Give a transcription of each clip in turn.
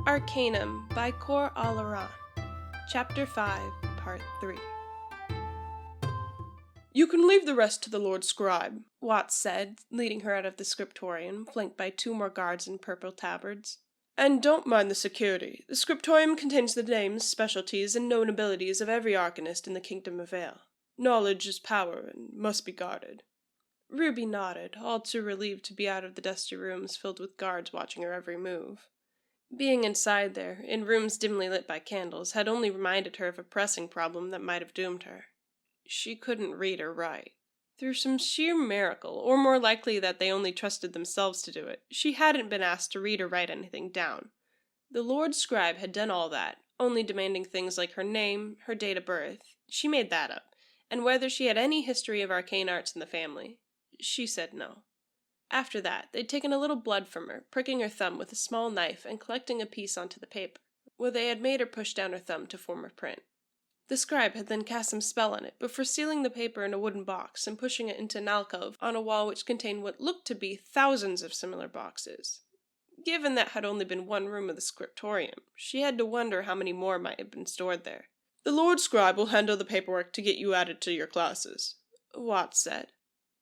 Arcanum by Cor Alaran. Chapter 5, Part 3. "You can leave the rest to the Lord Scribe," Watts said, leading her out of the scriptorium, flanked by 2 more guards in purple tabards. "And don't mind the security. The scriptorium contains the names, specialties, and known abilities of every arcanist in the Kingdom of Vale. Knowledge is power, and must be guarded." Ruby nodded, all too relieved to be out of the dusty rooms filled with guards watching her every move. Being inside there, in rooms dimly lit by candles, had only reminded her of a pressing problem that might have doomed her. She couldn't read or write. Through some sheer miracle, or more likely that they only trusted themselves to do it, she hadn't been asked to read or write anything down. The Lord Scribe had done all that, only demanding things like her name, her date of birth. She made that up, and whether she had any history of arcane arts in the family. She said no. After that, they'd taken a little blood from her, pricking her thumb with a small knife and collecting a piece onto the paper, where they had made her push down her thumb to form a print. The scribe had then cast some spell on it before sealing the paper in a wooden box and pushing it into an alcove on a wall which contained what looked to be thousands of similar boxes. Given that had only been one room of the scriptorium, she had to wonder how many more might have been stored there. "The Lord Scribe will handle the paperwork to get you added to your classes," Watts said.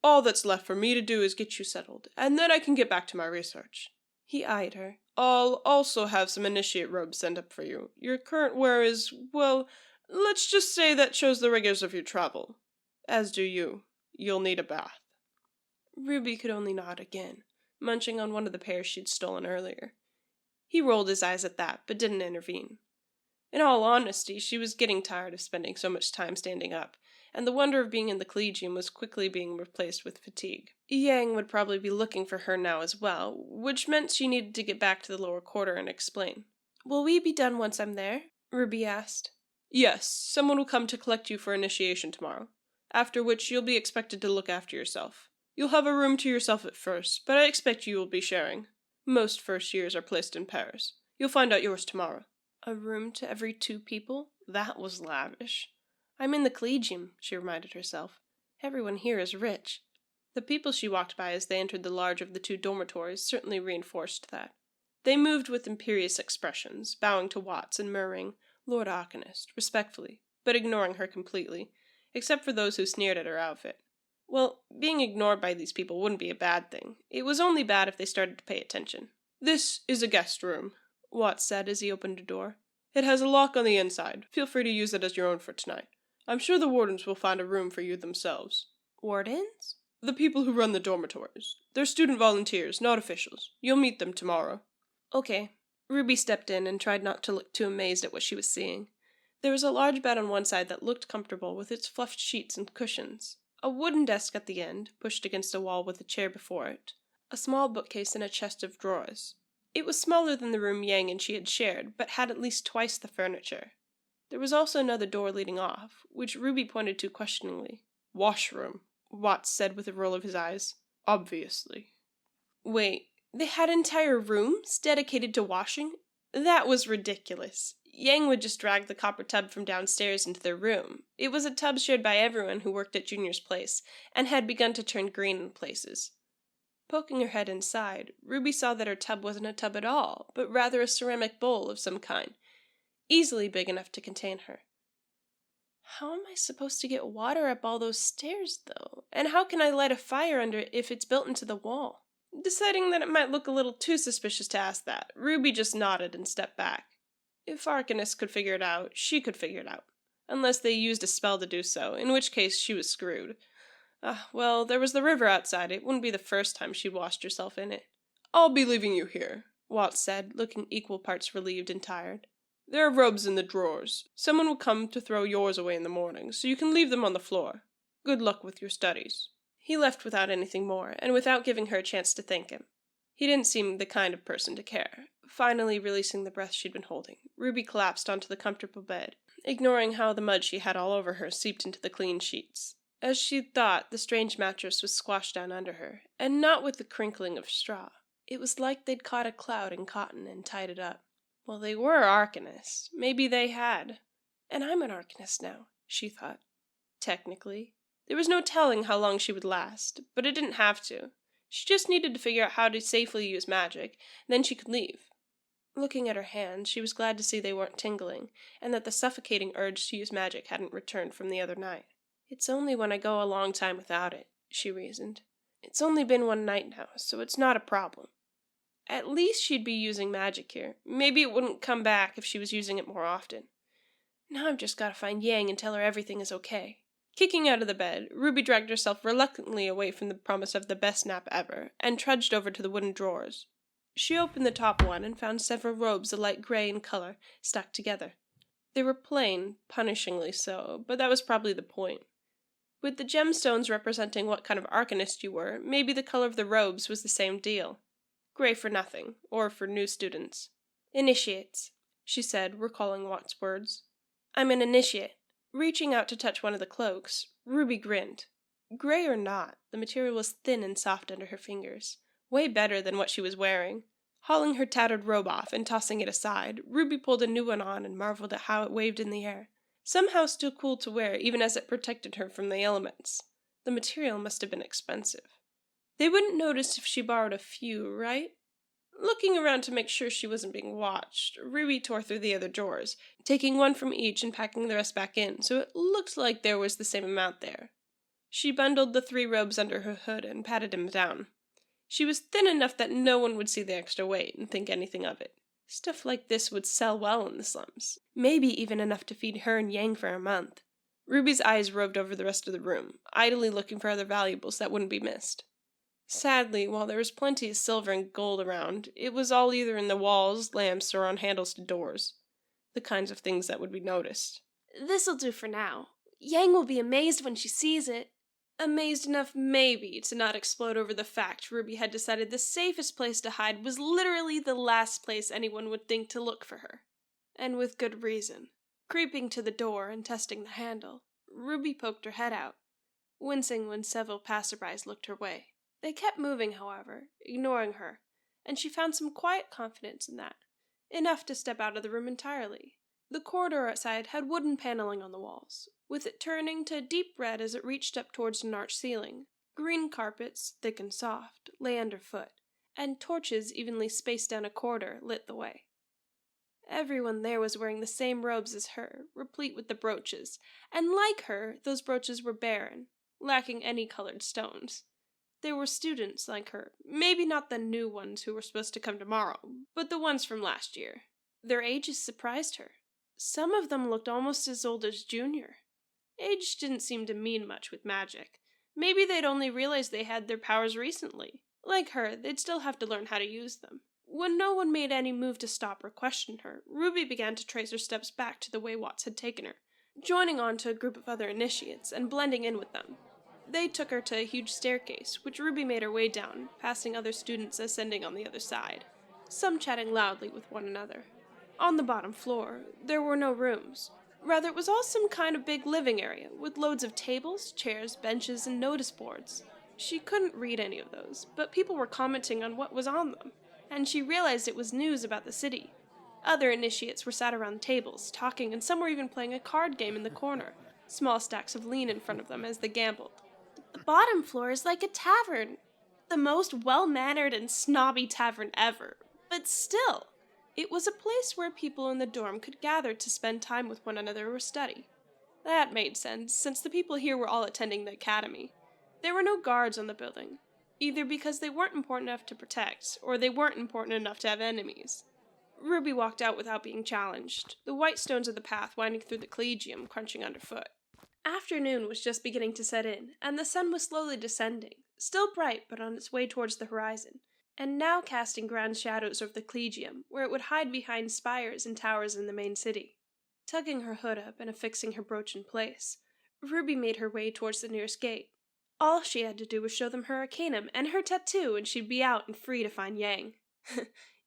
"All that's left for me to do is get you settled, and then I can get back to my research." He eyed her. "I'll also have some initiate robes sent up for you. Your current wear is, well, let's just say that shows the rigors of your travel. As do you. You'll need a bath." Ruby could only nod again, munching on one of the pears she'd stolen earlier. He rolled his eyes at that, but didn't intervene. In all honesty, she was getting tired of spending so much time standing up, and the wonder of being in the collegium was quickly being replaced with fatigue. Yang would probably be looking for her now as well, which meant she needed to get back to the lower quarter and explain. "Will we be done once I'm there?" Ruby asked. "Yes, someone will come to collect you for initiation tomorrow, after which you'll be expected to look after yourself. You'll have a room to yourself at first, but I expect you will be sharing. Most first years are placed in pairs. You'll find out yours tomorrow." A room to every 2 people? That was lavish. "I'm in the collegium," she reminded herself. "Everyone here is rich." The people she walked by as they entered the larger of the 2 dormitories certainly reinforced that. They moved with imperious expressions, bowing to Watts and murmuring, "Lord Arcanist," respectfully, but ignoring her completely, except for those who sneered at her outfit. Well, being ignored by these people wouldn't be a bad thing. It was only bad if they started to pay attention. "This is a guest room," Watts said as he opened a door. "It has a lock on the inside. Feel free to use it as your own for tonight. I'm sure the wardens will find a room for you themselves." "Wardens?" "The people who run the dormitories. They're student volunteers, not officials. You'll meet them tomorrow." "Okay." Ruby stepped in and tried not to look too amazed at what she was seeing. There was a large bed on one side that looked comfortable with its fluffed sheets and cushions, a wooden desk at the end, pushed against a wall with a chair before it, a small bookcase and a chest of drawers. It was smaller than the room Yang and she had shared, but had at least twice the furniture. There was also another door leading off, which Ruby pointed to questioningly. "Washroom," Watts said with a roll of his eyes. "Obviously." Wait, they had entire rooms dedicated to washing? That was ridiculous. Yang would just drag the copper tub from downstairs into their room. It was a tub shared by everyone who worked at Junior's place, and had begun to turn green in places. Poking her head inside, Ruby saw that her tub wasn't a tub at all, but rather a ceramic bowl of some kind, easily big enough to contain her. "How am I supposed to get water up all those stairs, though? And how can I light a fire under it if it's built into the wall?" Deciding that it might look a little too suspicious to ask that, Ruby just nodded and stepped back. If Arcanist could figure it out, she could figure it out. Unless they used a spell to do so, in which case she was screwed. Well, there was the river outside. It wouldn't be the first time she'd washed herself in it. "I'll be leaving you here," Watts said, looking equal parts relieved and tired. "There are robes in the drawers. Someone will come to throw yours away in the morning, so you can leave them on the floor. Good luck with your studies." He left without anything more, and without giving her a chance to thank him. He didn't seem the kind of person to care. Finally releasing the breath she'd been holding, Ruby collapsed onto the comfortable bed, ignoring how the mud she had all over her seeped into the clean sheets. As she'd thought, the strange mattress was squashed down under her, and not with the crinkling of straw. It was like they'd caught a cloud in cotton and tied it up. Well, they were Arcanists. Maybe they had. And I'm an Arcanist now, she thought. Technically. There was no telling how long she would last, but it didn't have to. She just needed to figure out how to safely use magic, then she could leave. Looking at her hands, she was glad to see they weren't tingling, and that the suffocating urge to use magic hadn't returned from the other night. "It's only when I go a long time without it," she reasoned. "It's only been one night now, so it's not a problem. At least she'd be using magic here. Maybe it wouldn't come back if she was using it more often. Now I've just got to find Yang and tell her everything is okay." Kicking out of the bed, Ruby dragged herself reluctantly away from the promise of the best nap ever, and trudged over to the wooden drawers. She opened the top one and found several robes a light gray in color, stuck together. They were plain, punishingly so, but that was probably the point. With the gemstones representing what kind of arcanist you were, maybe the color of the robes was the same deal. Gray for nothing, or for new students. "Initiates," she said, recalling Watt's words. "I'm an initiate." Reaching out to touch one of the cloaks, Ruby grinned. Gray or not, the material was thin and soft under her fingers. Way better than what she was wearing. Hauling her tattered robe off and tossing it aside, Ruby pulled a new one on and marveled at how it waved in the air. Somehow still cool to wear, even as it protected her from the elements. The material must have been expensive. They wouldn't notice if she borrowed a few, right? Looking around to make sure she wasn't being watched, Ruby tore through the other drawers, taking one from each and packing the rest back in, so it looked like there was the same amount there. She bundled the 3 robes under her hood and patted them down. She was thin enough that no one would see the extra weight and think anything of it. Stuff like this would sell well in the slums, maybe even enough to feed her and Yang for a month. Ruby's eyes roved over the rest of the room, idly looking for other valuables that wouldn't be missed. Sadly, while there was plenty of silver and gold around, it was all either in the walls, lamps, or on handles to doors. The kinds of things that would be noticed. "This'll do for now. Yang will be amazed when she sees it." Amazed enough, maybe, to not explode over the fact Ruby had decided the safest place to hide was literally the last place anyone would think to look for her. And with good reason. Creeping to the door and testing the handle, Ruby poked her head out, wincing when several passerbys looked her way. They kept moving, however, ignoring her, and she found some quiet confidence in that, enough to step out of the room entirely. The corridor outside had wooden paneling on the walls, with it turning to deep red as it reached up towards an arched ceiling. Green carpets, thick and soft, lay underfoot, and torches evenly spaced down a corridor lit the way. Everyone there was wearing the same robes as her, replete with the brooches, and like her, those brooches were barren, lacking any colored stones. They were students like her, maybe not the new ones who were supposed to come tomorrow, but the ones from last year. Their ages surprised her. Some of them looked almost as old as Junior. Age didn't seem to mean much with magic. Maybe they'd only realized they had their powers recently. Like her, they'd still have to learn how to use them. When no one made any move to stop or question her, Ruby began to trace her steps back to the way Watts had taken her, joining on to a group of other initiates and blending in with them. They took her to a huge staircase, which Ruby made her way down, passing other students ascending on the other side, some chatting loudly with one another. On the bottom floor, there were no rooms. Rather, it was all some kind of big living area, with loads of tables, chairs, benches, and notice boards. She couldn't read any of those, but people were commenting on what was on them, and she realized it was news about the city. Other initiates were sat around tables, talking, and some were even playing a card game in the corner, small stacks of lean in front of them as they gambled. The bottom floor is like a tavern. The most well-mannered and snobby tavern ever, but still. It was a place where people in the dorm could gather to spend time with one another or study. That made sense, since the people here were all attending the academy. There were no guards on the building, either because they weren't important enough to protect, or they weren't important enough to have enemies. Ruby walked out without being challenged, the white stones of the path winding through the collegium crunching underfoot. Afternoon was just beginning to set in, and the sun was slowly descending, still bright but on its way towards the horizon, and now casting grand shadows over the collegium, where it would hide behind spires and towers in the main city. Tugging her hood up and affixing her brooch in place, Ruby made her way towards the nearest gate. All she had to do was show them her Arcanum and her tattoo, and she'd be out and free to find Yang.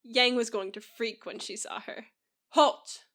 Yang was going to freak when she saw her. "Halt!"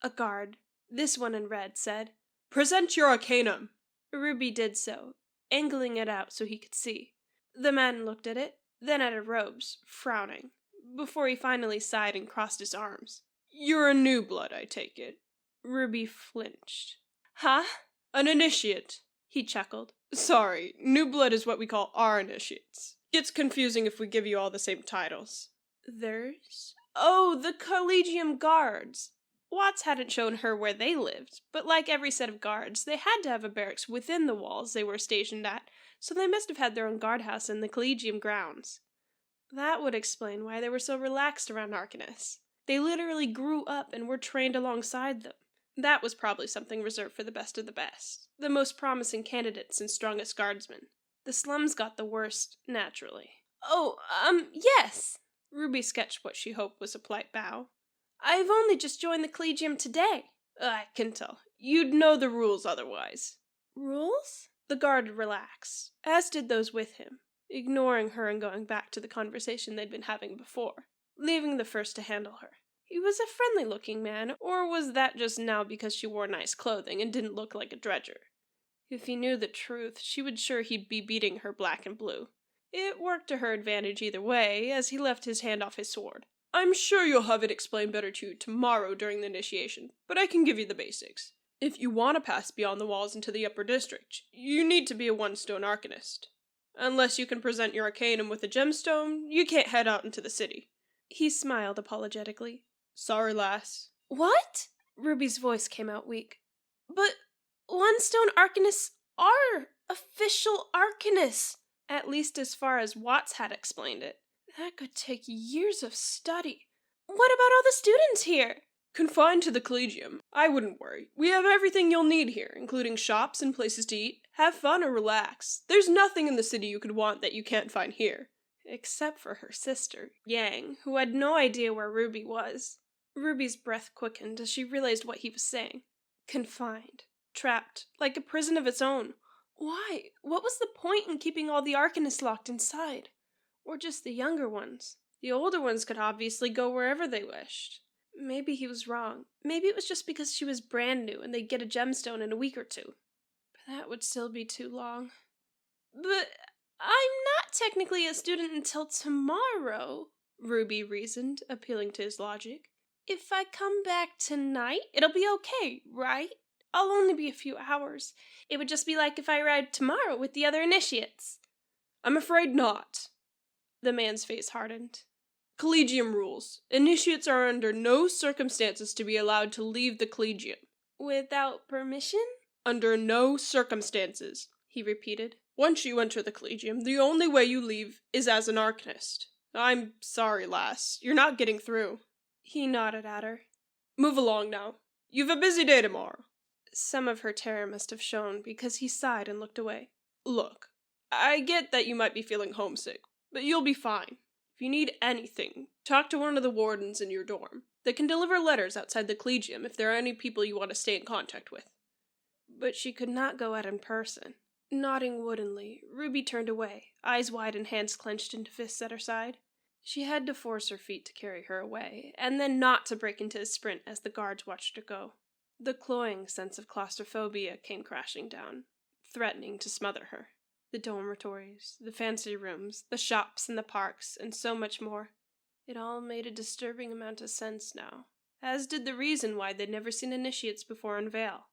A guard, this one in red, said. "Present your Arcanum." Ruby did so, angling it out so he could see. The man looked at it, then at her robes, frowning, before he finally sighed and crossed his arms. "You're a new blood, I take it." Ruby flinched. "Huh?" "An initiate," he chuckled. "Sorry, new blood is what we call our initiates. Gets confusing if we give you all the same titles." "Theirs? Oh, the Collegium guards. Watts hadn't shown her where they lived, but like every set of guards, they had to have a barracks within the walls they were stationed at, so they must have had their own guardhouse in the Collegium grounds. That would explain why they were so relaxed around Arcanus. They literally grew up and were trained alongside them. That was probably something reserved for the best of the best, the most promising candidates and strongest guardsmen. The slums got the worst, naturally. Oh, yes! Ruby sketched what she hoped was a polite bow. I've only just joined the Collegium today. I can tell. You'd know the rules otherwise. Rules? The guard relaxed, as did those with him, ignoring her and going back to the conversation they'd been having before, leaving the first to handle her. He was a friendly-looking man, or was that just now because she wore nice clothing and didn't look like a dredger? If he knew the truth, she would sure he'd be beating her black and blue. It worked to her advantage either way, as he left his hand off his sword. I'm sure you'll have it explained better to you tomorrow during the initiation, but I can give you the basics. If you want to pass beyond the walls into the upper district, you need to be a one-stone arcanist. Unless you can present your Arcanum with a gemstone, you can't head out into the city. He smiled apologetically. Sorry, lass. What? Ruby's voice came out weak. But one-stone arcanists are official arcanists, at least as far as Watts had explained it. That could take years of study. What about all the students here? Confined to the Collegium. I wouldn't worry. We have everything you'll need here, including shops and places to eat. Have fun or relax. There's nothing in the city you could want that you can't find here. Except for her sister, Yang, who had no idea where Ruby was. Ruby's breath quickened as she realized what he was saying. Confined. Trapped. Like a prison of its own. Why? What was the point in keeping all the arcanists locked inside? Or just the younger ones? The older ones could obviously go wherever they wished. Maybe he was wrong. Maybe it was just because she was brand new and they'd get a gemstone in a week or two. But that would still be too long. But I'm not technically a student until tomorrow, Ruby reasoned, appealing to his logic. If I come back tonight, it'll be okay, right? I'll only be a few hours. It would just be like if I arrived tomorrow with the other initiates. I'm afraid not. The man's face hardened. Collegium rules. Initiates are under no circumstances to be allowed to leave the Collegium. Without permission? Under no circumstances, he repeated. Once you enter the Collegium, the only way you leave is as an arcanist. I'm sorry, lass. You're not getting through. He nodded at her. Move along now. You've a busy day tomorrow. Some of her terror must have shown because he sighed and looked away. Look, I get that you might be feeling homesick, but you'll be fine. If you need anything, talk to one of the wardens in your dorm. They can deliver letters outside the Collegium if there are any people you want to stay in contact with. But she could not go out in person. Nodding woodenly, Ruby turned away, eyes wide and hands clenched into fists at her side. She had to force her feet to carry her away, and then not to break into a sprint as the guards watched her go. The cloying sense of claustrophobia came crashing down, threatening to smother her. The dormitories, the fancy rooms, the shops and the parks, and so much more. It all made a disturbing amount of sense now, as did the reason why they'd never seen initiates before in Vale.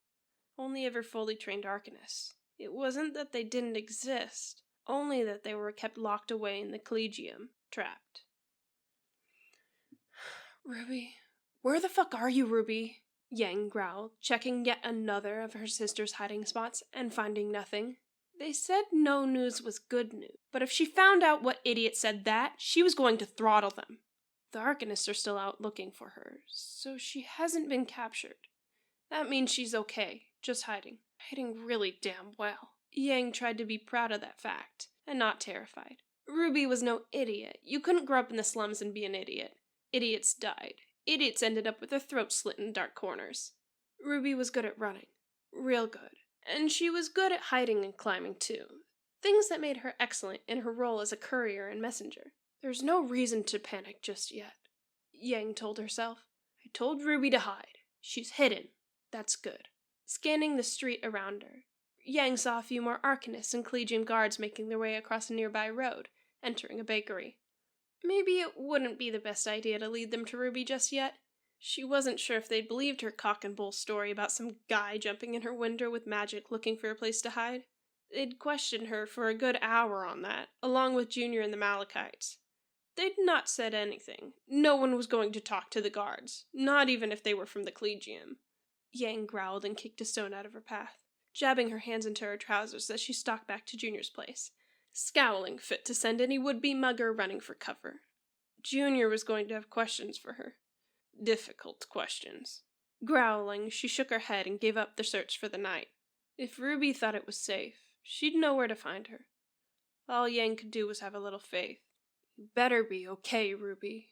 Only ever fully trained arcanists. It wasn't that they didn't exist, only that they were kept locked away in the Collegium, trapped. Ruby, where the fuck are you, Ruby? Yang growled, checking yet another of her sister's hiding spots and finding nothing. They said no news was good news, but if she found out what idiot said that, she was going to throttle them. The Arcanists are still out looking for her, so she hasn't been captured. That means she's okay, just hiding. Hiding really damn well. Yang tried to be proud of that fact, and not terrified. Ruby was no idiot. You couldn't grow up in the slums and be an idiot. Idiots died. Idiots ended up with their throats slit in dark corners. Ruby was good at running. Real good. And she was good at hiding and climbing, too. Things that made her excellent in her role as a courier and messenger. There's no reason to panic just yet, Yang told herself. I told Ruby to hide. She's hidden. That's good. Scanning the street around her, Yang saw a few more Arcanists and Collegium guards making their way across a nearby road, entering a bakery. Maybe it wouldn't be the best idea to lead them to Ruby just yet. She wasn't sure if they'd believed her cock and bull story about some guy jumping in her window with magic looking for a place to hide. They'd questioned her for a good hour on that, along with Junior and the Malachites. They'd not said anything. No one was going to talk to the guards, not even if they were from the Collegium. Yang growled and kicked a stone out of her path, jabbing her hands into her trousers as she stalked back to Junior's place, scowling fit to send any would-be mugger running for cover. Junior was going to have questions for her. Difficult questions. Growling, she shook her head and gave up the search for the night. If Ruby thought it was safe, she'd know where to find her. All Yang could do was have a little faith. You better be okay, Ruby.